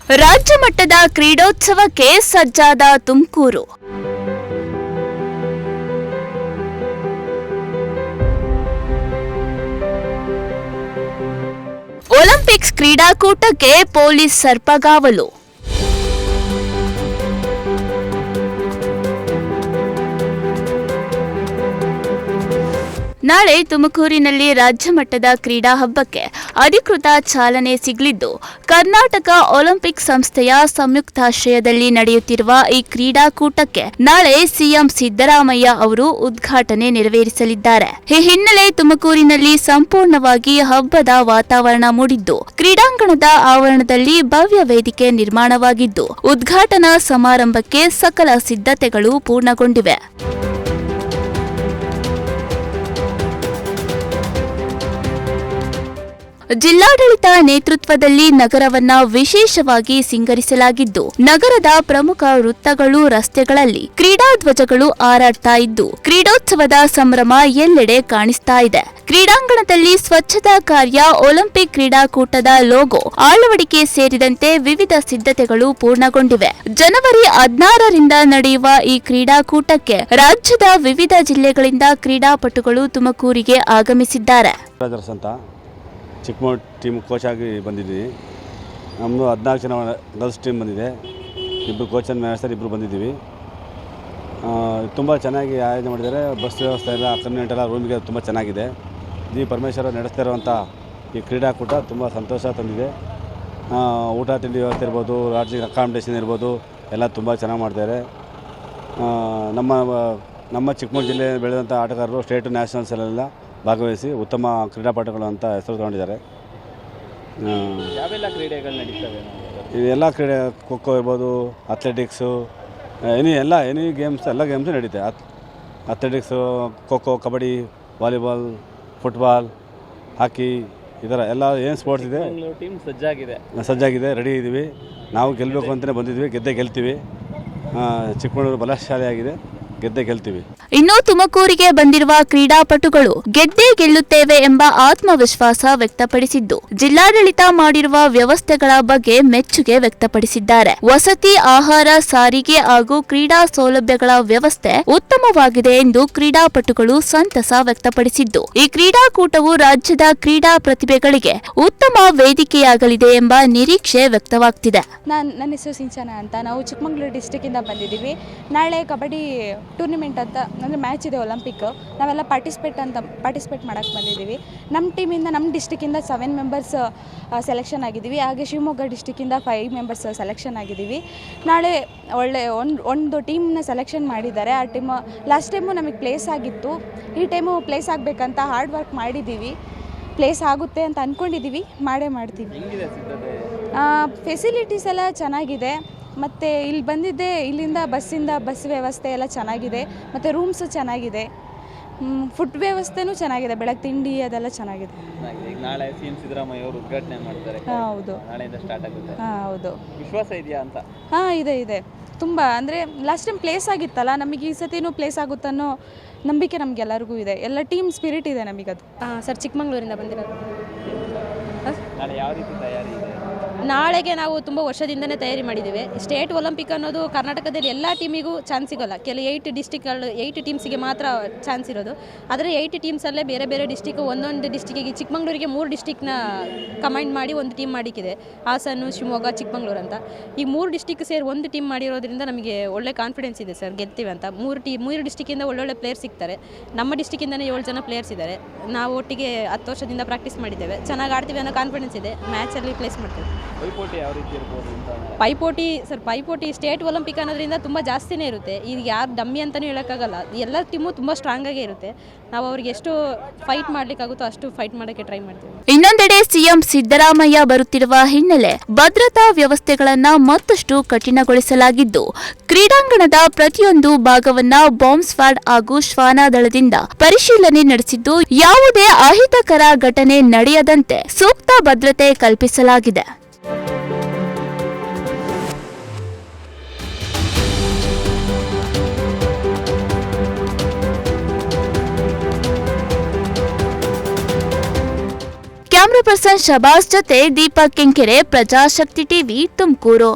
ರಾಜ್ಯ ಮಟ್ಟದ ಕ್ರೀಡೋತ್ಸವಕ್ಕೆ ಸಜ್ಜಾದ ತುಮಕೂರು. ಒಲಿಂಪಿಕ್ಸ್ ಕ್ರೀಡಾಕೂಟಕ್ಕೆ ಪೊಲೀಸ್ ಸರ್ಪಗಾವಲು. ನಾಳೆ ತುಮಕೂರಿನಲ್ಲಿ ರಾಜ್ಯ ಮಟ್ಟದ ಕ್ರೀಡಾ ಹಬ್ಬಕ್ಕೆ ಅಧಿಕೃತ ಚಾಲನೆ ಸಿಗಲಿದ್ದು, ಕರ್ನಾಟಕ ಒಲಿಂಪಿಕ್ ಸಂಸ್ಥೆಯ ಸಂಯುಕ್ತಾಶ್ರಯದಲ್ಲಿ ನಡೆಯುತ್ತಿರುವ ಈ ಕ್ರೀಡಾಕೂಟಕ್ಕೆ ನಾಳೆ ಸಿಎಂ ಸಿದ್ದರಾಮಯ್ಯ ಅವರು ಉದ್ಘಾಟನೆ ನೆರವೇರಿಸಲಿದ್ದಾರೆ. ಈ ಹಿನ್ನೆಲೆ ತುಮಕೂರಿನಲ್ಲಿ ಸಂಪೂರ್ಣವಾಗಿ ಹಬ್ಬದ ವಾತಾವರಣ ಮೂಡಿದ್ದು, ಕ್ರೀಡಾಂಗಣದ ಆವರಣದಲ್ಲಿ ಭವ್ಯ ವೇದಿಕೆ ನಿರ್ಮಾಣವಾಗಿದ್ದು, ಉದ್ಘಾಟನಾ ಸಮಾರಂಭಕ್ಕೆ ಸಕಲ ಸಿದ್ಧತೆಗಳು ಪೂರ್ಣಗೊಂಡಿವೆ. ಜಿಲ್ಲಾಡಳಿತ ನೇತೃತ್ವದಲ್ಲಿ ನಗರವನ್ನ ವಿಶೇಷವಾಗಿ ಸಿಂಗರಿಸಲಾಗಿದ್ದು, ನಗರದ ಪ್ರಮುಖ ವೃತ್ತಗಳು, ರಸ್ತೆಗಳಲ್ಲಿ ಕ್ರೀಡಾ ಧ್ವಜಗಳು ಹಾರಾಡ್ತಾ ಇದ್ದು, ಕ್ರೀಡೋತ್ಸವದ ಸಂಭ್ರಮ ಎಲ್ಲೆಡೆ ಕಾಣಿಸ್ತಾ ಇದೆ. ಕ್ರೀಡಾಂಗಣದಲ್ಲಿ ಸ್ವಚ್ಛತಾ ಕಾರ್ಯ, ಒಲಿಂಪಿಕ್ ಕ್ರೀಡಾಕೂಟದ ಲೋಗೋ ಅಳವಡಿಕೆ ಸೇರಿದಂತೆ ವಿವಿಧ ಸಿದ್ಧತೆಗಳು ಪೂರ್ಣಗೊಂಡಿವೆ. ಜನವರಿ 16ರಿಂದ ನಡೆಯುವ ಈ ಕ್ರೀಡಾಕೂಟಕ್ಕೆ ರಾಜ್ಯದ ವಿವಿಧ ಜಿಲ್ಲೆಗಳಿಂದ ಕ್ರೀಡಾಪಟುಗಳು ತುಮಕೂರಿಗೆ ಆಗಮಿಸಿದ್ದಾರೆ. ಚಿಕ್ಕಮಗಳೂರು ಟೀಮ್ ಕೋಚ್ ಆಗಿ ಬಂದಿದ್ದೀವಿ. ನಮ್ಮದು 14 ಜನ ಗರ್ಲ್ಸ್ ಟೀಮ್ ಬಂದಿದೆ. ಇಬ್ಬರು ಕೋಚನ್ನು ಮ್ಯಾನೇಜರ್ ಇಬ್ಬರು ಬಂದಿದ್ದೀವಿ. ತುಂಬ ಚೆನ್ನಾಗಿ ಆಯೋಜನೆ ಮಾಡಿದ್ದಾರೆ. ಬಸ್ ವ್ಯವಸ್ಥೆ ಎಲ್ಲ, ಕನ್ವೆಂಟ್ ಎಲ್ಲ, ರೂಮಿಗೆ ತುಂಬ ಚೆನ್ನಾಗಿದೆ. ಜಿ ಪರಮೇಶ್ವರ ನಡೆಸ್ತಾ ಇರುವಂಥ ಈ ಕ್ರೀಡಾಕೂಟ ತುಂಬ ಸಂತೋಷ ತಂದಿದೆ. ಊಟ ತಿಂಡಿ ವ್ಯವಸ್ಥೆ ಇರ್ಬೋದು, ರಾಜ್ಯ ಅಕಾಮಿಡೇಷನ್ ಇರ್ಬೋದು, ಎಲ್ಲ ತುಂಬ ಚೆನ್ನಾಗಿ ಮಾಡ್ತಾರೆ. ನಮ್ಮ ಚಿಕ್ಕಮಗಳೂರು ಜಿಲ್ಲೆ ಬೆಳೆದಂಥ ಆಟಗಾರರು ಸ್ಟೇಟು ನ್ಯಾಷನಲ್ಸಲ್ಲೆಲ್ಲ ಭಾಗವಹಿಸಿ ಉತ್ತಮ ಕ್ರೀಡಾಪಟುಗಳು ಅಂತ ಹೆಸರು ತಗೊಂಡಿದ್ದಾರೆ. ಯಾವೆಲ್ಲ ಕ್ರೀಡೆಗಳು ನಡೀತವೆ? ಇವೆಲ್ಲ ಕ್ರೀಡೆ, ಖೋಖೋ ಇರ್ಬೋದು, ಅಥ್ಲೆಟಿಕ್ಸು, ಎನಿ ಗೇಮ್ಸ್, ಎಲ್ಲ ಗೇಮ್ಸು ನಡೀತೆ. Athletics, kho-kho, kabaddi, volleyball, football, hockey, ಈ ಥರ ಎಲ್ಲ ಏನು ಸ್ಪೋರ್ಟ್ಸ್ ಇದೆ ಟೀಮ್ ಸಜ್ಜಾಗಿದೆ, ರೆಡಿ ಇದ್ದೀವಿ. ನಾವು ಗೆಲ್ಲಬೇಕು ಅಂತಲೇ ಬಂದಿದ್ವಿ. ಗೆಲ್ತೀವಿ. ಚಿಕ್ಕಮಗಳೂರು ಬಲಶಾಲಿಯಾಗಿದೆ, ಗೆಲ್ತೀವಿ. ಇನ್ನು ತುಮಕೂರಿಗೆ ಬಂದಿರುವ ಕ್ರೀಡಾಪಟುಗಳು ಗೆದ್ದೇ ಗೆಲ್ಲುತ್ತೇವೆ ಎಂಬ ಆತ್ಮವಿಶ್ವಾಸ ವ್ಯಕ್ತಪಡಿಸಿದ್ದು, ಜಿಲ್ಲಾಡಳಿತ ಮಾಡಿರುವ ವ್ಯವಸ್ಥೆಗಳ ಬಗ್ಗೆ ಮೆಚ್ಚುಗೆ ವ್ಯಕ್ತಪಡಿಸಿದ್ದಾರೆ. ವಸತಿ, ಆಹಾರ, ಸಾರಿಗೆ ಹಾಗೂ ಕ್ರೀಡಾ ಸೌಲಭ್ಯಗಳ ವ್ಯವಸ್ಥೆ ಉತ್ತಮವಾಗಿದೆ ಎಂದು ಕ್ರೀಡಾಪಟುಗಳು ಸಂತಸ ವ್ಯಕ್ತಪಡಿಸಿದ್ದು, ಈ ಕ್ರೀಡಾಕೂಟವು ರಾಜ್ಯದ ಕ್ರೀಡಾ ಪ್ರತಿಭೆಗಳಿಗೆ ಉತ್ತಮ ವೇದಿಕೆಯಾಗಲಿದೆ ಎಂಬ ನಿರೀಕ್ಷೆ ವ್ಯಕ್ತವಾಗ್ತಿದೆ. ನನ್ನ ಹೆಸರು ಸಿಂಚನಾ ಅಂತ. ನಾವು ಚಿಕ್ಕಮಗಳೂರು ಡಿಸ್ಟಿಕ್ ಇಂದ ಬಂದಿದ್ದೀವಿ. ನಾಳೆ ಕಬಡ್ಡಿ ಟೂರ್ನಿಮೆಂಟ್ ಅಂತ ಅಂದರೆ ಮ್ಯಾಚ್ ಇದೆ, ಒಲಿಂಪಿಕ್. ನಾವೆಲ್ಲ ಪಾರ್ಟಿಸಿಪೇಟ್ ಮಾಡೋಕ್ಕೆ ಬಂದಿದ್ದೀವಿ. ನಮ್ಮ ಟೀಮಿಂದ, ನಮ್ಮ ಡಿಸ್ಟಿಕ್ಕಿಂದ 7 ಮೆಂಬರ್ಸ್ ಸೆಲೆಕ್ಷನ್ ಆಗಿದ್ದೀವಿ. ಹಾಗೆ ಶಿವಮೊಗ್ಗ ಡಿಸ್ಟಿಕ್ಕಿಂದ 5 ಮೆಂಬರ್ಸ್ ಸೆಲೆಕ್ಷನ್ ಆಗಿದ್ದೀವಿ. ನಾಳೆ ಒಳ್ಳೆ ಒಂದು ಟೀಮ್ನ ಸೆಲೆಕ್ಷನ್ ಮಾಡಿದ್ದಾರೆ. ಆ ಟೀಮ್ ಲಾಸ್ಟ್ ಟೈಮು ನಮಗೆ ಪ್ಲೇಸ್ ಆಗಿತ್ತು. ಈ ಟೈಮು ಪ್ಲೇಸ್ ಆಗಬೇಕಂತ ಹಾರ್ಡ್ ವರ್ಕ್ ಮಾಡಿದ್ದೀವಿ. ಪ್ಲೇಸ್ ಆಗುತ್ತೆ ಅಂತ ಅಂದ್ಕೊಂಡಿದ್ದೀವಿ, ಮಾಡ್ತೀವಿ. ಫೆಸಿಲಿಟೀಸ್ ಎಲ್ಲ ಚೆನ್ನಾಗಿದೆ. ಮತ್ತು ಇಲ್ಲಿ ಬಂದಿದ್ದೆ, ಇಲ್ಲಿಂದ ಬಸ್ ವ್ಯವಸ್ಥೆ ಎಲ್ಲ ಚೆನ್ನಾಗಿದೆ. ಮತ್ತು ರೂಮ್ಸು ಚೆನ್ನಾಗಿದೆ. ಫುಡ್ ವ್ಯವಸ್ಥೆನೂ ಚೆನ್ನಾಗಿದೆ. ಬೆಳಗ್ಗೆ ತಿಂಡಿ ಅದೆಲ್ಲ ಚೆನ್ನಾಗಿದೆ. ನಾಳೆ ಸಿಎಂ ಸಿದ್ದರಾಮಯ್ಯ ಅವರು ಉದ್ಘಾಟನೆ ಮಾಡ್ತಾರೆ. ಹೌದು, ನಾಳೆಯಿಂದ ಸ್ಟಾರ್ಟ್ ಆಗುತ್ತೆ. ಹೌದು. ವಿಶ್ವಾಸ ಇದೆಯಾ ಅಂತ? ಇದೆ. ತುಂಬ ಅಂದರೆ ಲಾಸ್ಟ್ ಟೈಮ್ ಪ್ಲೇಸ್ ಆಗಿತ್ತಲ್ಲ, ನಮಗೆ ಈ ಸತಿನೂ ಪ್ಲೇಸ್ ಆಗುತ್ತನ್ನೋ ನಂಬಿಕೆ ನಮಗೆಲ್ಲರಿಗೂ ಇದೆ. ಎಲ್ಲ ಟೀಮ್ ಸ್ಪಿರಿಟ್ ಇದೆ ನಮಗದು. ಸರ್, ಚಿಕ್ಕಮಗಳೂರಿಂದ ಬಂದಿರೋದು. ನಾಳೆ ಯಾವ ರೀತಿ ತಯಾರಿ ಇದೆ? ನಾಳೆಗೆ ನಾವು ತುಂಬ ವರ್ಷದಿಂದನೇ ತಯಾರಿ ಮಾಡಿದ್ದೀವಿ. ಸ್ಟೇಟ್ ಒಲಿಂಪಿಕ್ ಅನ್ನೋದು ಕರ್ನಾಟಕದಲ್ಲಿ ಎಲ್ಲ ಟೀಮಿಗೂ ಚಾನ್ಸ್ ಸಿಗೋಲ್ಲ. ಕೆಲವು 8 ಟೀಮ್ಸಿಗೆ ಮಾತ್ರ ಚಾನ್ಸ್ ಇರೋದು. ಆದರೆ 8 ಟೀಮ್ಸಲ್ಲೇ ಬೇರೆ ಬೇರೆ ಡಿಸ್ಟಿಕ್, ಒಂದೊಂದು ಡಿಸ್ಟಿಕ್ಕಿಗೆ, ಚಿಕ್ಕಮಗಳೂರಿಗೆ 3 ಡಿಸ್ಟಿಕ್ನ ಕಮೈಂಡ್ ಮಾಡಿ ಒಂದು ಟೀಮ್ ಮಾಡಿಕ್ಕಿದೆ. ಹಾಸನ, ಶಿವಮೊಗ್ಗ, ಚಿಕ್ಕಮಗಳೂರು ಅಂತ. ಈ 3 ಡಿಸ್ಟಿಕ್ ಸೇರಿ ಒಂದು ಟೀಮ್ ಮಾಡಿರೋದ್ರಿಂದ ನಮಗೆ ಒಳ್ಳೆ ಕಾನ್ಫಿಡೆನ್ಸ್ ಇದೆ ಸರ್, ಗೆಲ್ತೀವಿ ಅಂತ. 3 ಡಿಸ್ಟಿಕ್ಕಿಂದ ಒಳ್ಳೊಳ್ಳೆ ಪ್ಲೇಯರ್ಸ್ ಸಿಗ್ತಾರೆ. ನಮ್ಮ ಡಿಸ್ಟಿಕ್ಕಿಂದನೇ 7 ಜನ ಪ್ಲೇಯರ್ಸ್ ಇದ್ದಾರೆ. ನಾವು ಒಟ್ಟಿಗೆ 10 ವರ್ಷದಿಂದ ಪ್ರಾಕ್ಟೀಸ್ ಮಾಡಿದ್ದೇವೆ. ಚೆನ್ನಾಗಿ ಆಡ್ತೀವಿ ಅನ್ನೋ ಕಾನ್ಫಿಡೆನ್ಸ್ ಇದೆ. ಮ್ಯಾಚಲ್ಲಿ ಪ್ಲೇಸ್ ಮಾಡ್ತೇವೆ. ಪೈಪೋಟಿ ಯಾವ ರೀತಿ ಇರ್ಬೋದು ಅಂತ? ಪೈಪೋಟಿ ಸ್ಟೇಟ್ ಒಲಿಂಪಿಕ್ ಅನ್ನೋದ್ರಿಂದ ತುಂಬ ಜಾಸ್ತಿನೇ ಇರುತ್ತೆ. ಈಗ ಯಾರು ಡಮ್ಮಿ ಅಂತಲೂ ಹೇಳೋಕ್ಕಾಗಲ್ಲ. ಎಲ್ಲ ಟೀಮು ತುಂಬ ಸ್ಟ್ರಾಂಗಾಗೇ ಇರುತ್ತೆ. ನಾವು ಅವ್ರಿಗೆ ಎಷ್ಟು ಫೈಟ್ ಮಾಡಲಿಕ್ಕಾಗುತ್ತೋ ಅಷ್ಟು ಫೈಟ್ ಮಾಡೋಕ್ಕೆ ಟ್ರೈ ಮಾಡ್ತೀವಿ. ಇನ್ನೊಂದೆಡೆ ಸಿಎಂ ಸಿದ್ದರಾಮಯ್ಯ ಬರುತ್ತಿರುವ ಹಿನ್ನೆಲೆ ಭದ್ರತಾ ವ್ಯವಸ್ಥೆಗಳನ್ನು ಮತ್ತಷ್ಟು ಕಠಿಣಗೊಳಿಸಲಾಗಿದ್ದು, ಕ್ರೀಡಾಂಗಣದ ಪ್ರತಿಯೊಂದು ಭಾಗವನ್ನ ಬಾಂಬ್ ಸ್ಕ್ವಾಡ್ ಹಾಗೂ ಶ್ವಾನ ದಳದಿಂದ ಪರಿಶೀಲನೆ ನಡೆಸಿದ್ದು, ಯಾವುದೇ ಅಹಿತಕರ ಘಟನೆ ನಡೆಯದಂತೆ ಸೂಕ್ತ ಭದ್ರತೆ ಕಲ್ಪಿಸಲಾಗಿದೆ. ಕ್ಯಾಮರಾ ಕ್ಯಾಮರಾ ಪರ್ಸನ್ ಶಬಾಸ್ ಜೊತೆ ದೀಪಕ್ ಕೆಂಕೆರೆ, ಪ್ರಜಾಶಕ್ತಿ ಟಿವಿ, ತುಮಕೂರು.